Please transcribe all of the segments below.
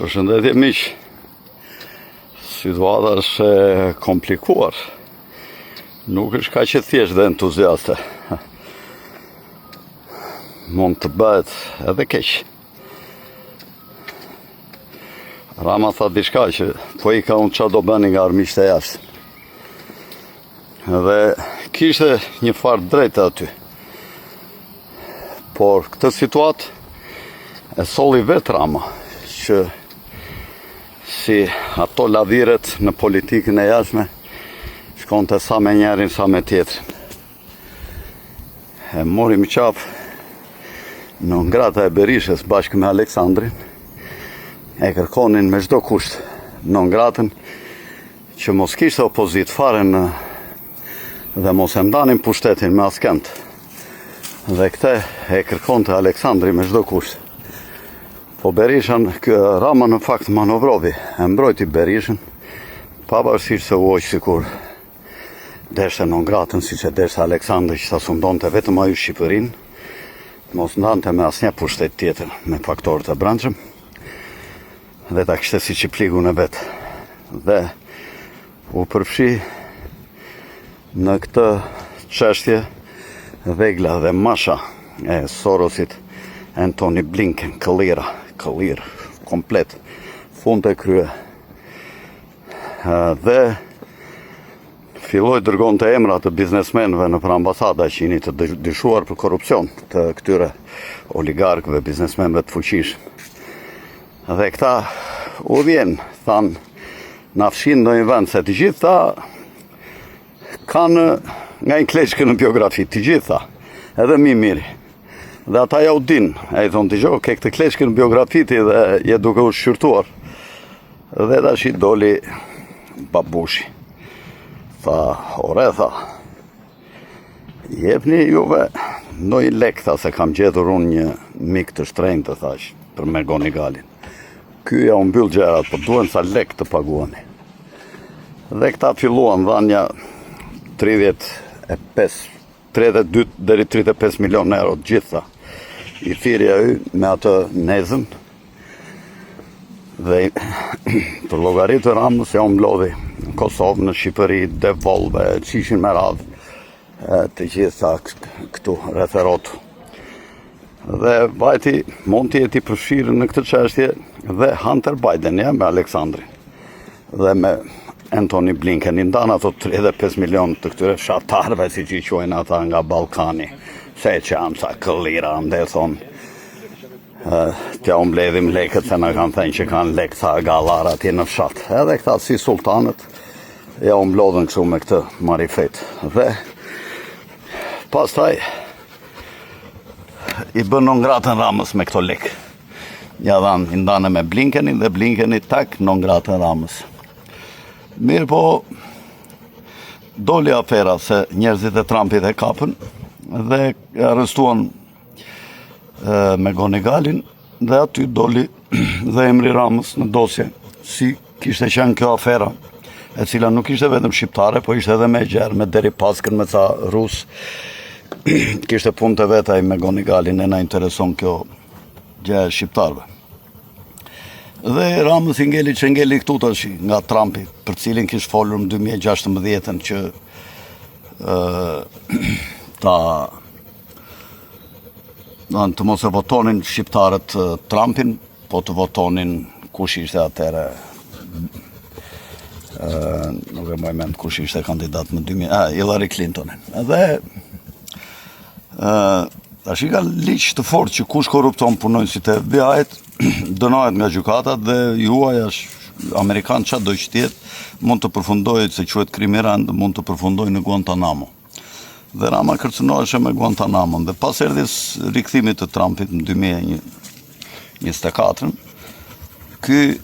Përshëndetje miq. Situata është e komplikuar. Nuk është kaq e thjeshtë dhe entuziaste. Mund të bëhet edhe keq. Rama tha diçka që po i ka unë qa do bëni nga armiqtë e jashtë. Dhe kishte një farë drejtë aty. Por këtë situatë e solli vetë Rama, që si ato ladhiret në politikën e jashtme shkonte sa me njerin sa me tjetrin. E mori më qafë në ngrata e Berishës bashkë me Aleksandrin, e kërkonin me çdo kusht në ngratën që mos kishte opozit fare dhe mos e ndanin pushtetin me askënd. Dhe këte e kërkonte Aleksandri me çdo kusht. Po Berishan, Rama në fakt manovrovi, e mbrojti Berishën, pavarësisht se u oq sikur deshte në ngratën, si që deshte Aleksandri që ta sundonte vetëm aju Shqipërinë, mos ndante me asnjë pushtet tjetër me faktorët e brendshëm, dhe ta kishte si qipligun e vetë. Dhe u përfshi në këtë çështje vegla dhe masha e Sorosit, Antony Blinken, këllir, komplet, fund e krye. Dhe filloi dërgonte emra të biznesmenëve në për ambasada që jeni të dyshuar për korupcion të këtyre oligarkëve, biznesmenëve të fuqishëm. Dhe këta u vjen, thanë, na fshin në një vend, se të gjitha kanë nga një kleçkë në biografi, të gjitha, edhe miri. Dhe ata ja u din, e i thonë, t'i ke këtë kleçkë në biografiti dhe je duke u shqyrtuar. Dhe tash i doli babushi. Tha, ore, tha, jepni juve ndoj lek, tha, se kam gjetur unë një mik të shtrenjtë, thash, për me goni galin. Ky ja u mbyll gjerat, po duen sa lek të paguani. Dhe këta filluan dhanja 32 deri 35 milion euro të gjitha. I thirrja me atë nezën dhe për llogaritë Ramës ja u mblodhi në Kosovë, në Shqipëri, devolve, që ishin me radhë të gjitha këtu rreth. Dhe vajti mund të jeti përfshirë në këtë çështje dhe Hunter Biden me Aleksandrin dhe me Antony Blinken, i ndan ato 35 milion të këtyre fshatarëve, si që i quajnë ata nga Ballkani, se që janë sa këllira, ndë thonë, t'ja u mbledhim lekët, se na kanë thënë që kanë lekë sa gallar atje në fshat. Edhe këta si sultanët, ja u mblodhen kështu me këtë marifet. Dhe pastaj i bën në ngratën Ramës me këto lekë. Ja dhanë, i ndanë me Blinkenin dhe Blinkeni tak në ngratën Ramës. Mirë po, doli afera se njerëzit e Trumpit e kapën dhe arrestuan me goni galin dhe aty doli dhe emri Ramës në dosje, si kishte qenë kjo afera, e cila nuk ishte vetëm shqiptare, po ishte edhe me gjerë, me deri paskën, me ca rus, kishte punë të vetaj me goni galin, e na intereson kjo gjë e shqiptarëve. Dhe Ramës i ngeli që ngeli këtu tash nga Trumpi, për cilin kishte folur në 2016 që të mos e votonin shqiptarët Trumpin, po të votonin kush ishte atëre, nuk e mbaj mend kush ishte kandidat në 2000, Hillary Clintonin. Edhe tash i ka ligj të fortë që kush korrupton punonjësit e FBI-t dënohet nga gjykata dhe juaj Amerikan çfarë do që tjetë mund të përfundojë, se quhet krimi rand, mund të përfundojë në Guantanamo. Dhe Rama kërcënoheshe me Guantanamo. Dhe pas erdhjes rikthimit të Trumpit në 2024, ky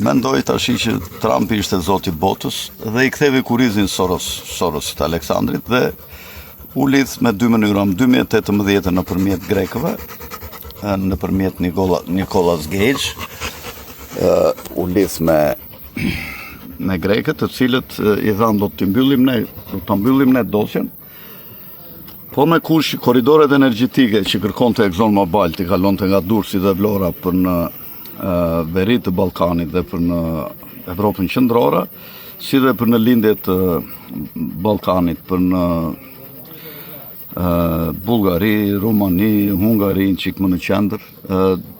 mendoi tash që Trumpi ishte zoti botës dhe i kthevi kurrizin Sorosit Aleksandrit dhe u lidh me dy mënyra, në 2018 nëpërmjet grekëve, nëpërmjet Nicolas Gage, u lidh me grekët, të cilët i thanë do të mbyllim ne dosjen, Po me kush korridoret energjetike që kërkon të ExxonMobil të kalon të nga Durrësi dhe Vlora për në veri të Ballkanit dhe për në Evropën qendrore, si dhe për në lindjet të Ballkanit, për në Bullgari, Rumani, Hungari, në qikë më në qendër,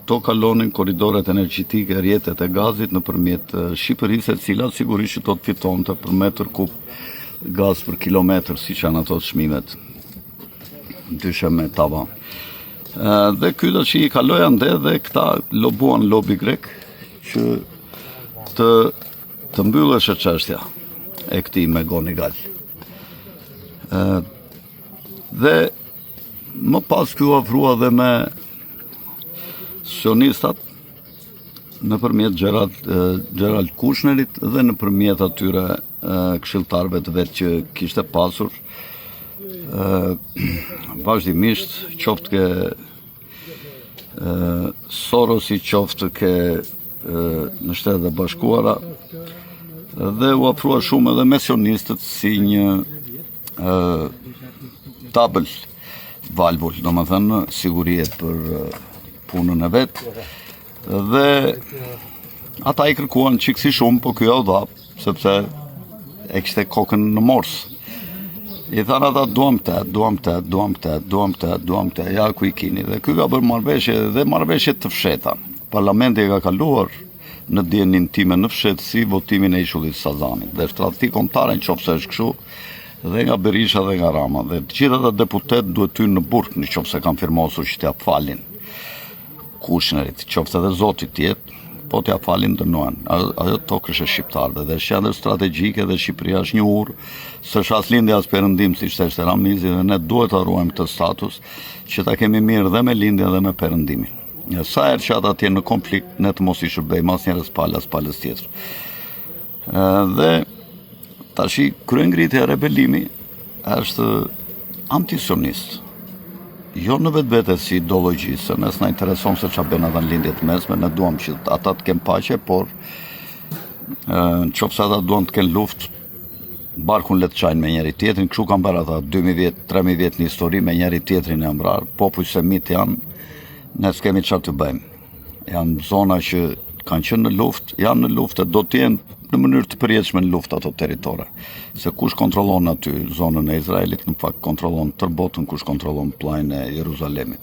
to kalonin korridoret energjetike, rjetet e gazit nëpërmjet Shqipërisë, e cilat sigurisht që to të fitonte për metër kub gaz për kilometër, si që janë ato çmimet, ndyshe me tavan. Dhe kyta që i kaloj ande dhe këta lobuan lobi grek që të mbyllesh e çështja e këtij me Gonigal. Dhe më pas kjo ofrua dhe me sionistat nëpërmjet Gerald Kushnerit dhe nëpërmjet atyre këshilltarëve të vet që kishte pasur vazhdimisht, qoftë ke Sorosi, qoftë ke në Shtetet e Bashkuara, dhe u ofrua shumë edhe me sionistët si një tabel valvull, do më thënë sigurie për punën e vetë, dhe ata i kërkuan qikësi shumë, po kjo u dha, sepse e kishte kokën në mors. I thanë ata duam të, ja ku i kini, dhe kjo ka bërë marrëveshje dhe marrëveshje të fsheta. Parlamenti ka kaluar në dijenin time në fshetësi votimin e Ishullit Sazanit, dhe shtratëti kombëtare nëse është kështu, dhe nga Berisha dhe nga Rama, dhe të gjithë ata deputet duhet hyrë në burg nëse kanë firmosur që t'ja falin Kushnerit, qoftë edhe Zoti tjetë, po t'ja falin dënohen. Ajo tokë është e shqiptarëve dhe është qendër strategjike dhe Shqipëria është një urë, s'është as lindje as perëndim siç ishte Ramizi, dhe ne duhet ta ruajmë këtë status që ta kemi mirë dhe me lindjen dhe me perëndimin. Sa herë që ata të jenë në konflikt, ne të mos i shërbejmë asnjëherë palës tjetër. Dhe tashi kryengritja e rebelimi është antisionist. Jo në vetvete si ideologji, se ne s'na intereson se çfarë bën ata në lindjet mesme, ne duam që ata të kenë paqe, por nëse ata duan të kenë luftë, barkun le të çajnë me njëri tjetrin, kështu kanë bërë ata 2000 vjet, 3000 vjet në histori me njëri tjetrin e mbrar, popull semit janë, ne s'kemi çfarë të bëjmë. Janë zona që kanë qenë në luftë, janë në luftë, do të jenë në mënyrë të përjetshme në luftë ato territore. Se kush kontrollon aty zonën e Izraelit, në fakt kontrollon tërë botën, kush kontrollon planin e Jeruzalemit,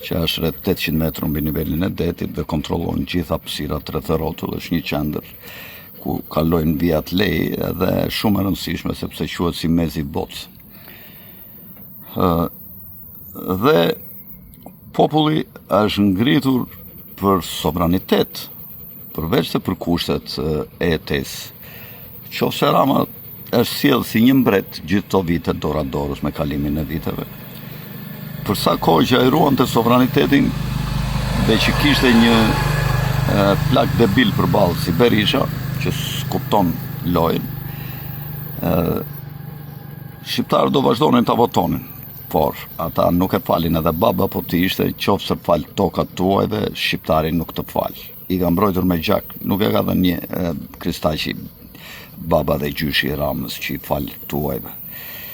që është rreth 800 metrë mbi nivelin e detit dhe kontrollon gjitha hapësirat rreth rrotull, është një qendër ku kalojnë vijat lej dhe shumë e rëndësishme sepse quhet si mezi i botës. Dhe populli është ngritur për sovranitet, përveç se për kushtet e jetesë. Qofse Rama është sjellë si një mbret gjithë to vite dora dorës me kalimin e viteve. Për sa kohë që ai ruante sovranitetin dhe që kishte një plak debil përballë si Berisha, që s'kupton lojën, shqiptarët do vazhdonin ta votonin. Por ata nuk e falin edhe baba, po të ishte qofse fal tokat tuajve, shqiptari nuk të fal. I ka mbrojtur me gjak, nuk e ka dhënë një kristaqi baba dhe gjyshi i Ramës që i fal tuajve.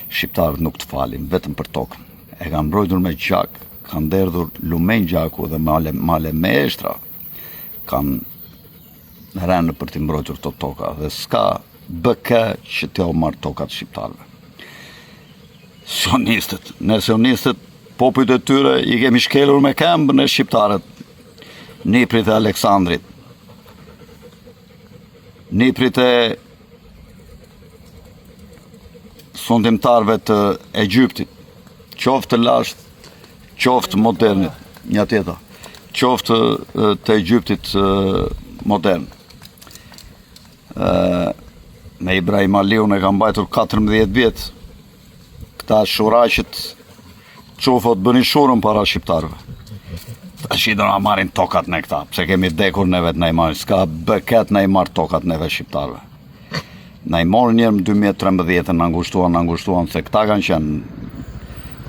Shqiptarët nuk të falin, vetëm për tokën. E ka mbrojtur me gjak, kanë derdhur lumen gjaku dhe male me eshtra, kanë rënë për të mbrojtur të toka dhe s'ka bëkë që t'ja u marrë tokat shqiptarëve. Sionistët, popujt e tyre i kemi shkelur me këmbën e shqiptarët, niprit e Aleksandrit, niprit e sundimtarëve të Egjiptit, qoftë të lashtë, qoftë modernit, një tjetër, qoftë të Egjiptit modern. Me Ibrahim Aliun e ka mbajtur 14 vjetë, këta shuraqët qofot bënin shurën para shqiptarëve. Tash i do na marrin tokat ne këta, pse kemi dekur neve të na i marrin, s'ka bëket na i marr tokat neve shqiptarëve. Na i morën njerë në 2013, na ngushtuan, se këta kanë qenë,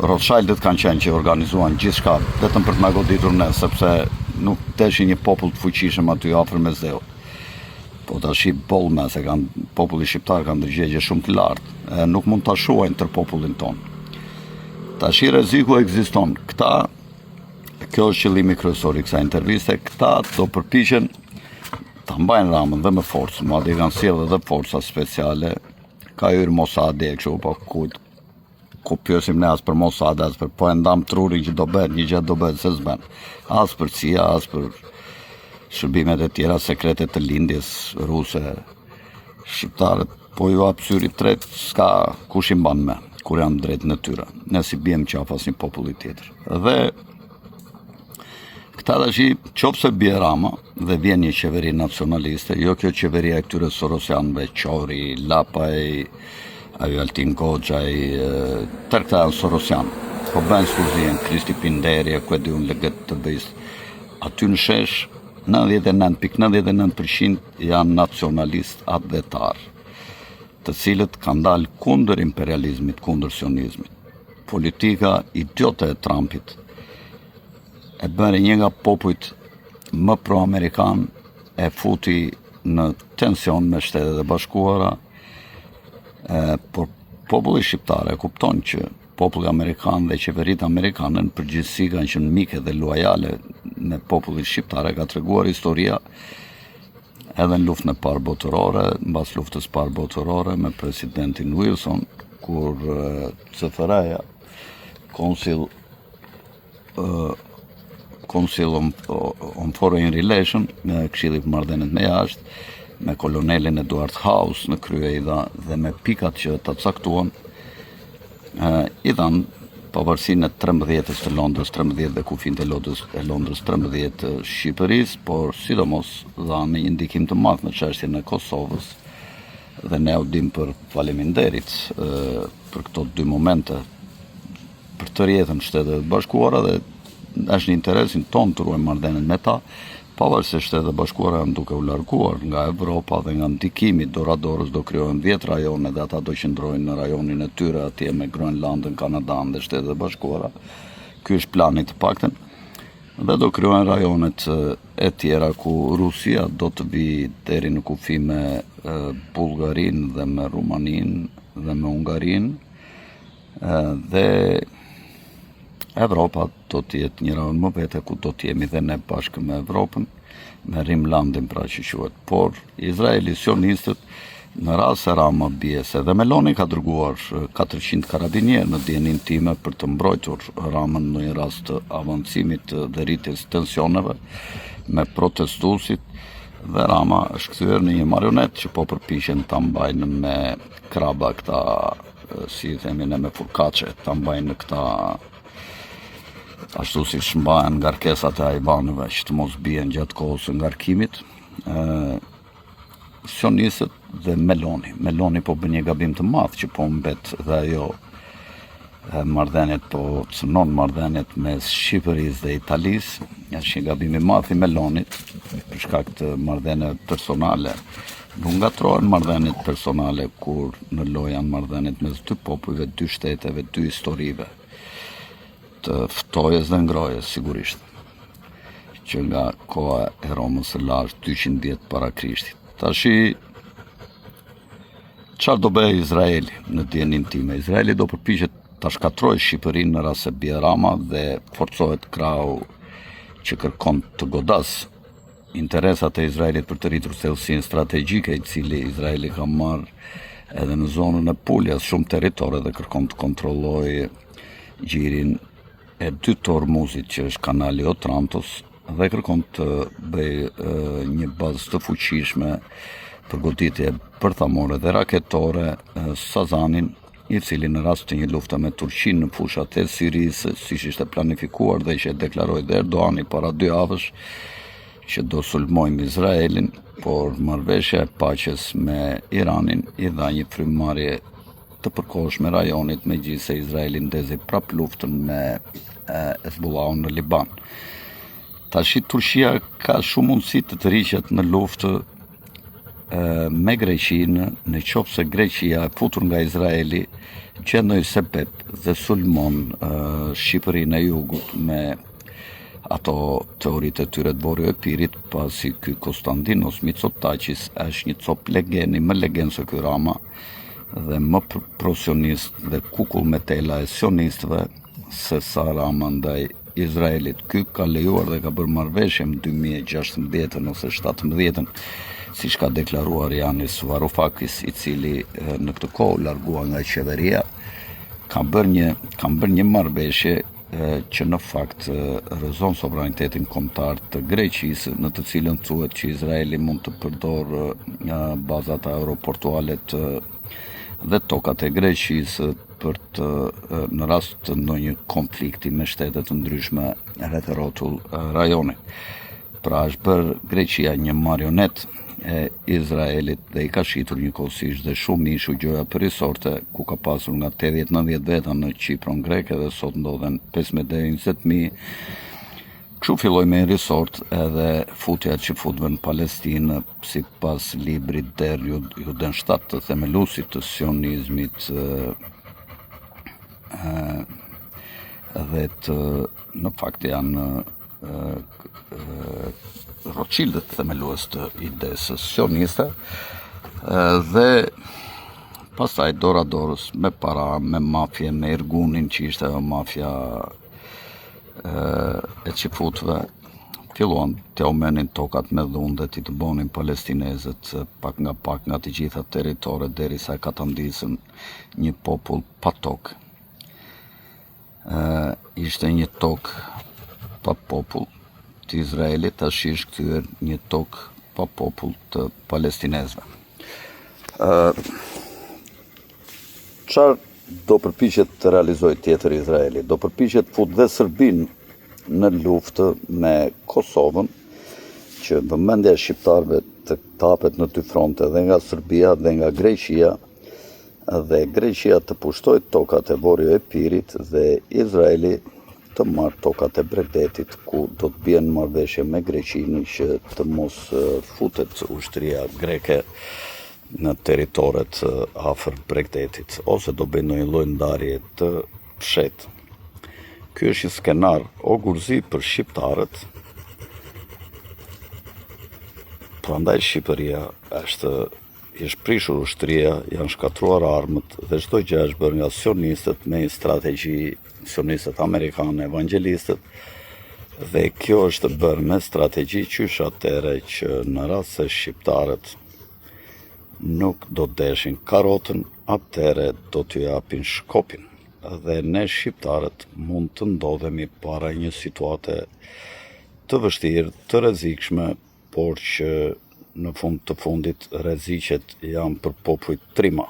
Rothschildët kanë qenë që organizuan gjithçka vetëm për të na goditur ne, sepse nuk teshi një popull të fuqishëm aty afër me zeu. Po tash i bollme se populli shqiptar kanë ndërgjegje shumë të lartë, nuk mund ta shuajnë tër popullin ton. Tash i rreziku ekziston. Kjo është qëllimi kryesor i kësaj interviste, këta do përpiqen ta mbajnë Ramën dhe me forcë, madje kanë sjellë edhe forca speciale, ka hyrë Mossadi e kështu, po ku pyesim ne as për Mossad, as për po e ndam trurin që do bëhet, një gjë do bëhet se s'bën. As për CIA, as për shërbimet e tjera sekrete të lindjes ruse. Shqiptarët po ju hap syri tret, s'ka kush i mban me, kur janë drejt në tyre. Ne si bjem qafas një populli tjetër. Dhe këta tash qofse bie Rama dhe vjen një qeveri nacionaliste, jo kjo qeveria e këtyre sorosianëve, Qori, Lapaj, ajo Altin Goxhaj, tërë këta janë sorosianë. Po bën skuzien Kristi Pinderi, ku e diun LGTB-s. Aty në shesh 99.99% janë nacionalist atdetar, të cilët kanë dalë kundër imperializmit, kundër sionizmit. Politika idiote e Trumpit e bëri një nga popujt më pro-amerikan, e futi në tension me Shtetet e Bashkuara, por populli shqiptar e kupton që populli amerikan dhe qeveritë amerikane në përgjithësi kanë qenë mike dhe luajale me popullin shqiptar, ka treguar historia edhe në luftën e parë botërore, mbas luftës parë botërore me presidentin Wilson, kur CFR-ja, Council on Foreign Relations, në Këshilli për Marrëdhëniet me Jashtë, me kolonelin Eduard House në krye dhe me pikat që ta caktuan, i dhanë pavarësinë e 13-s të Londrës, 13 dhe kufijtë e Londrës, 13 të Shqipërisë, por sidomos dhanë një ndikim të madh në çështjen e Kosovës. Dhe ne u dim për faleminderit për këto dy momente për të rjetën Shtetet e Bashkuara, dhe është një interesin ton të ruajmë marrëdhënien me ta, pavarësisht Shtetet e Bashkuara janë duke u larguar nga Evropa dhe nga ndikimi doradorës, do krijohen 10 rajone dhe ata do qëndrojnë në rajonin e tyre atje me Groenlandën, Kanadan dhe Shtetet e Bashkuara. Ky është plani të paktën. Dhe do krijohen rajonet e tjera ku Rusia do të vi deri në kufi me Bullgarinë dhe me Rumaninë dhe me Hungarinë, dhe Evropa do të jetë një rajon më vete ku do të jemi dhe ne bashkë me Evropën, me Rimlandin pra që quhet. Por Izraeli, sionistët, në rast se Rama bie, se dhe Meloni ka dërguar 400 karabinierë në dijenin time për të mbrojtur Ramën në një rast të avancimit dhe rritjes tensioneve me protestuesit, dhe Rama është kthyer në një marionet që po përpiqen ta mbajnë me kraba këta, si themi ne, me furkaçe, ta mbajnë në këta ashtu si shmbahen ngarkesat e ajvanëve që të mos bien gjatë kohës së ngarkimit. Sionistët dhe Meloni po bën një gabim të madh që po mbet dhe ajo marrëdhëniet, po cënon marrëdhëniet mes Shqipërisë dhe Italisë. Është një gabim i madh i Melonit për shkak të marrëdhënieve personale. Nuk ngatrohen marrëdhëniet personale kur në lojë janë marrëdhëniet mes dy popujve, dy shteteve, dy historive, të ftojes dhe ngrojes, sigurisht, që nga koha e Romës së lashtë 200 vjet para Krishtit. Tashi, çfarë do bëjë Izraeli në dijenin time? Izraeli do përpiqet ta shkatërrojë Shqipërinë në rast se bie Rama dhe forcohet krau që kërkon të godas interesat e Izraelit për të rritur thellësinë strategjike, i cili Izraeli ka marrë edhe në zonën e Puljas shumë territore dhe kërkon të kontrollojë gjirin e dy të Ormuzit, që është kanali Otrantos, dhe kërkon të bëj një bazë të fuqishme për goditje bërthamore dhe raketore Sazanin, i cili në rast të një lufte me Turqinë në fushat e Sirisë, siç ishte planifikuar dhe që deklaroi dhe Erdogani para 2 javësh, që do sulmojmë Izraelin, por marrëveshja e paqes me Iranin i dha një frymëmarrje të përkohshme rajonit, megjithëse Izraeli ndezi prap luftën me Hezbollahun në Liban. Tashi Turqia ka shumë mundësi të tërhiqet në luftë me Greqinë, në qoftë se Greqia e futur nga Izraeli gjendoj sebeb dhe sulmon Shqipërinë e Jugut me ato teoritë e tyre të Borjo Epirit, pasi ky Konstantinos Mitsotakis është një cop legeni, më legen se ky Rama, dhe më prosionist dhe kukull me tela e sionistëve, se sa Rama ndaj Izraelit. Ky ka lejuar dhe ka bërë marrëveshje në 2016 ose 2017, siç ka deklaruar Yanis Varoufakis, i cili në këtë kohë largua nga qeveria, kam bërë një marrëveshje që në fakt rrezon sovranitetin kombëtar të Greqisë, në të cilën thuhet që Izraeli mund të përdorë bazat aeroportuale dhe tokat e Greqisë për të në rast të ndonjë konflikti me shtete të ndryshme rreth rrotull rajoni. Pra është bërë Greqia një marionet e Izraelit dhe i ka shitur njëkohësisht dhe shumë mish u gjoja për risorte, ku ka pasur nga 80-90 veta në Qipron greke dhe sot ndodhen 15 deri 20.000. Kështu filloi me risort edhe futja që futve në Palestinë sipas librit Der Judenstaat të themeluesit të sionizmit dhe në fakt janë Rothschildët themelues të idesë sioniste, dhe pastaj dora dorës me para, me mafje, me Irgunin që ishte mafja e qifutve, filluan të aumenin tokat me dhunë dhe të bonin palestinezët pak nga të gjitha territore derisa e ka të ndisën një popull pa tokë. Ishte një tokë pa popull të Izraelit, tash është kthyer një tokë pa popull të palestinezëve. Çfarë do përpiqet të realizojë tjetër Izraeli? Do përpiqet fut dhe Serbinë në luftë me Kosovën, që vëmendja e shqiptarëve të tapet në dy fronte, dhe nga Serbia dhe nga Greqia, dhe Greqia të pushtoj tokat e Vorjo e Pirit dhe Izraeli të marrë tokat e Bregdetit, ku do të bien marrëveshje me Greqinë që të mos futet ushtria greke në territoret afër Bregdetit, ose do bëjnë ndonjë lloj ndarje të fshehtë. Ky është një skenar o gurzi për shqiptarët. Prandaj Shqipëria është prishur ushtria, janë shkatruar armët dhe çdo gjë është bërë nga sionistët me një strategji, sionistët amerikanë, evangelistët, dhe kjo është bërë me strategji qysh atëre që në rast se shqiptarët nuk do të deshin karotën, atëre do t'ju japin shkopin. Dhe ne shqiptarët mund të ndodhemi para një situate të vështirë, të rrezikshme, por që në fund të fundit rreziqet janë për popujt trima,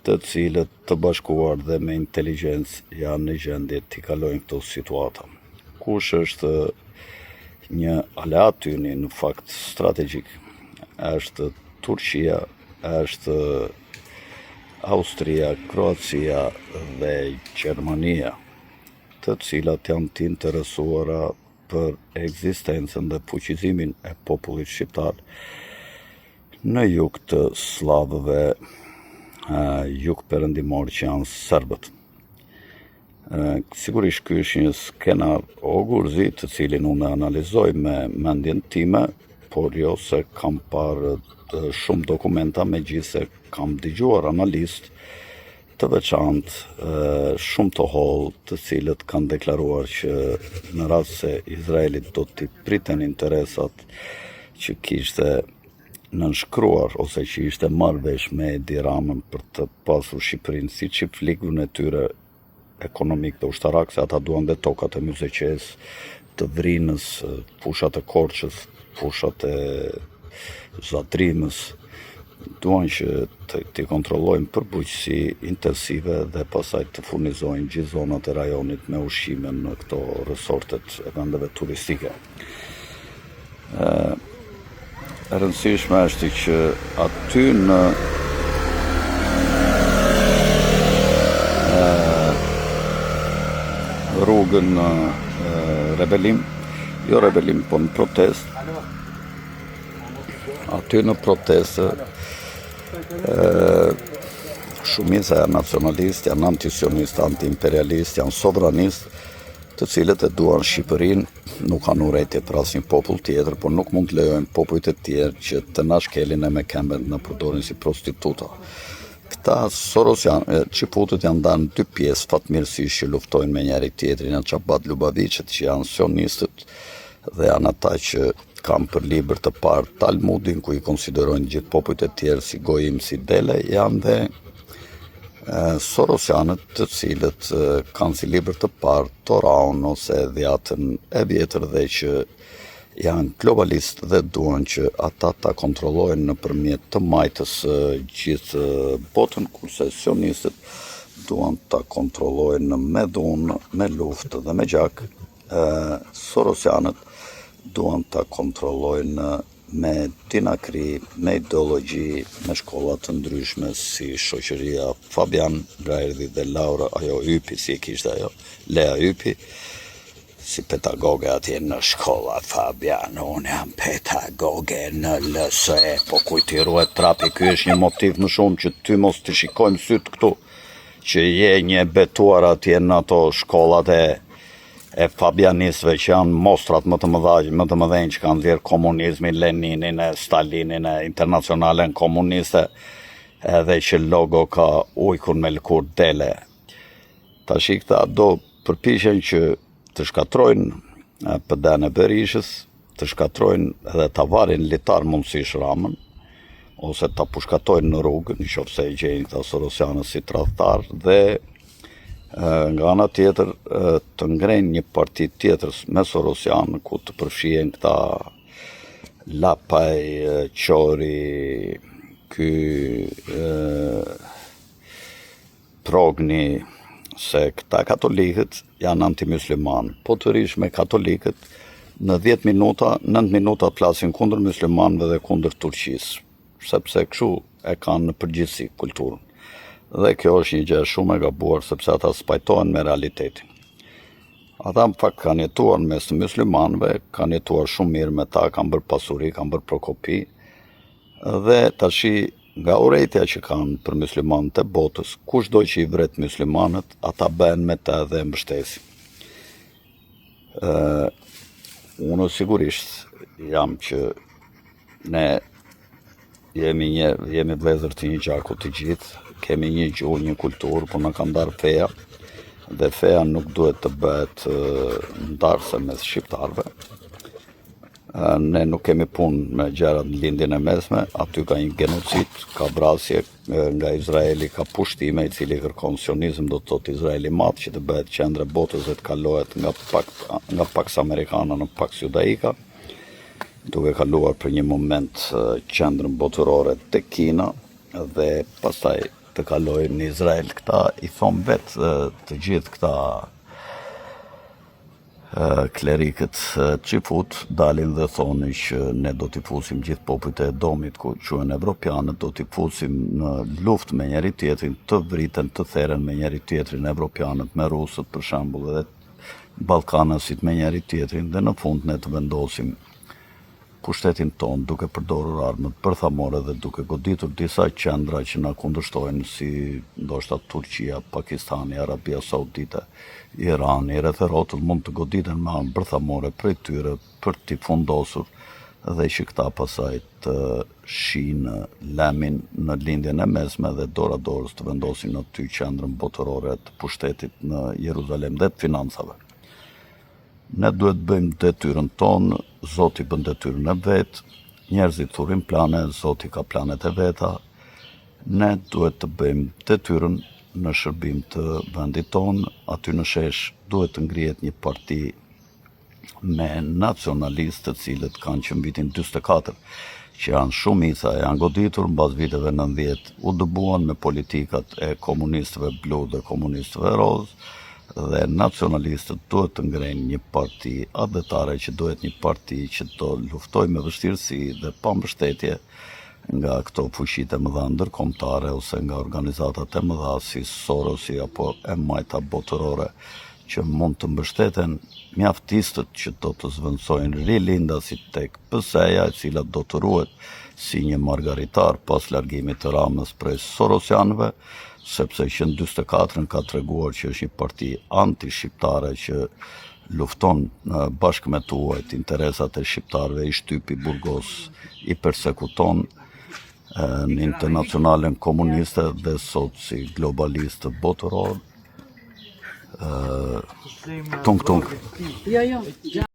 të cilët të bashkuar dhe me inteligjencë janë në gjendje t'i kalojnë këto situata. Kush është një aleat ynë në fakt strategjik? Është Turqia, është Austria, Kroacia dhe Gjermania, të cilat janë të interesuara për ekzistencën dhe fuqizimin e popullit shqiptar në jug të slavëve, jug perëndimor që janë serbët. Sigurisht ky është një skenar o gurzi të cilin unë analizoj me mendjen time, por jo se kam parë shumë dokumenta, megjithse kam dëgjuar analistë të veçantë, shumë të hollë, të cilët kanë deklaruar që në rast se Izraelit do t'i priten interesat që kishte nënshkruar ose që ishte marrë vesh me Edi Ramën për të pasur Shqipërinë si çiftlikun e tyre ekonomik dhe ushtarak, se ata duan dhe tokat e Myzeqes, të Vrinës, fushat e Korçës, fushat e Zadrimës, duan që t'i kontrollojnë për bujqësi intensive dhe pasaj të furnizojnë gjithë zonat e rajonit me ushqime në këto resortet e vendeve turistike. E rëndësishme është që aty në rrugën rebelim, jo rebelim, po në protest, aty në proteste shumica janë nacionalist, janë antisionist, antiimperialist, janë sovranist, të cilët e duan Shqipërinë, nuk kanë urrëtie për asnjë popull tjetër, por nuk mund të lejojnë popujt e tjerë që të na shkelin e me këmbën na përdorin si prostituta. Këta Sorosianë, Qifutët janë ndarë në dy pjesë fatmirësisht që luftojnë me njëri tjetrin, janë Qabat Lubavicët që janë sionistët dhe janë ata që kanë për libër të parë Talmudin, ku i konsiderojnë gjithë popujt e tjerë si gojim, si dele, janë dhe Sorosianët të cilët kanë si libër të parë Toraun ose Dhjatën e Vjetër dhe që janë globalistë dhe duan që ata ta kontrollojnë nëpërmjet të majtës gjithë botën, kurse sionistët duan ta kontrollojnë me dhunë, me luftë dhe me gjak. Sorosianët duan ta kontrollojnë me dinakri, me ideologji, me shkolla të ndryshme si shoqëria Fabian, nga erdhi dhe Laura, ajo Ypi, si e kishte ajo, Lea Ypi, si pedagoge atje në shkolla Fabian, unë jam pedagoge në LSE, po kujtiruhet trapi, ky është një motiv më shumë që ty mos të shikojmë syt këtu, që je një betuar atje në ato shkollat e fabianistëve që janë mostrat më të mëdhenj që kanë dhirë komunizmin, Leninin, Stalinin, internacionalen komuniste, edhe që logo ka ujkun me lëkur dele. Tash këta do përpiqen që të shkatrojnë PD-n e Berishës, të shkatrojnë edhe ta varin litar mundësish Ramën, ose ta pushkatojnë në rrugë, nëse e gjejnë këta Sorosianët si tradhtar, dhe nga ana tjetër të ngrejnë një parti tjetër me Sorosianë, ku të përfshihen këta Lapaj, Qori, ky Progni, se këta katolikët janë antimusliman, po të rish me katolikët në 10 minuta, 9 minuta të flasin kundër muslimanëve dhe kundër Turqisë, sepse kështu e kanë në përgjithësi kulturën. Dhe kjo është një gjë shumë e gabuar, sepse ata spajtohen me realitetin. Ata në fakt kanë jetuar mes të muslimanëve, kanë jetuar shumë mirë me ta, kanë bërë pasuri, kanë bërë prokopi, dhe tashi nga urrejtja që kanë për muslimanët e botës, kushdo që i vret muslimanët, ata bëhen me ta dhe mbështesin. Unë sigurisht jam që ne jemi vëllezër të një gjaku të gjithë, kemi një gjuhë, një kulturë, por na ka ndarë feja, dhe feja nuk duhet të bëhet ndarëse mes shqiptarëve. Ne nuk kemi punë me gjërat në lindjen e mesme, aty ka një genocid, ka vrasje nga Izraeli, ka pushtime, i cili kërkon sionizëm, do të thotë Izraeli madh, që të bëhet qendër e botës dhe të kalohet nga Pax Americana në Pax Judaika, duke kaluar për një moment qendrën botërore te Kina, dhe pastaj të kalojnë në Izrael. Këta i thon vetë të gjithë këta klerikët Qifut dalin dhe thonin që ne do t'i fusim gjithë popujt e Edomit, ku quhen evropianët, do t'i fusim në luftë me njëri tjetrin, të vriten, të theren me njëri tjetrin, evropianët me rusët për shembull, dhe ballkanasit me njëri tjetrin, dhe në fund ne të vendosim pushtetin ton duke përdorur armët bërthamore dhe duke goditur disa qendra që na kundërshtojnë, si ndoshta Turqia, Pakistani, Arabia Saudite, Irani, rreth e rrotull mund të goditen me armë bërthamore prej tyre për t'i fundosur, dhe që këta pasaj të shinë lemin në lindjen e mesme dhe dora dorës të vendosin në ty qendrën botërore të pushtetit në Jeruzalem dhe të financave. Ne duhet bëjmë detyrën tonë, Zoti bën detyrën e vetë, njerëzit thurin plane, Zoti ka planet e veta, ne duhet të bëjmë detyrën në shërbim të vendit tonë, aty në shesh duhet të ngrihet një parti me nacionalistë të cilët kanë që në vitin 44, që janë shumica, janë goditur mbas viteve 90, u dëbuan me politikat e komunistëve blu dhe komunistëve roz, dhe nacionalistët duhet të ngrejnë një parti adhetare që duhet një parti që do luftoj me vështirësi dhe pa mbështetje nga këto fuqitë e mëdha ndërkombëtare ose nga organizatat e mëdha si Sorosi apo e majta botërore që mund të mbështeten mjaftistët që do të zvendësojnë rilindasit tek PS-ja, e cila do të ruhet si një margaritar pas largimit të Ramës prej Sorosianëve, sepse që në 44 ka treguar që është një parti anti-shqiptare që lufton bashkë me tuajt interesat e shqiptarëve, i shtypi Burgos, i persekuton, në internacionalen komuniste dhe sot si globalist botëror. Tung tung.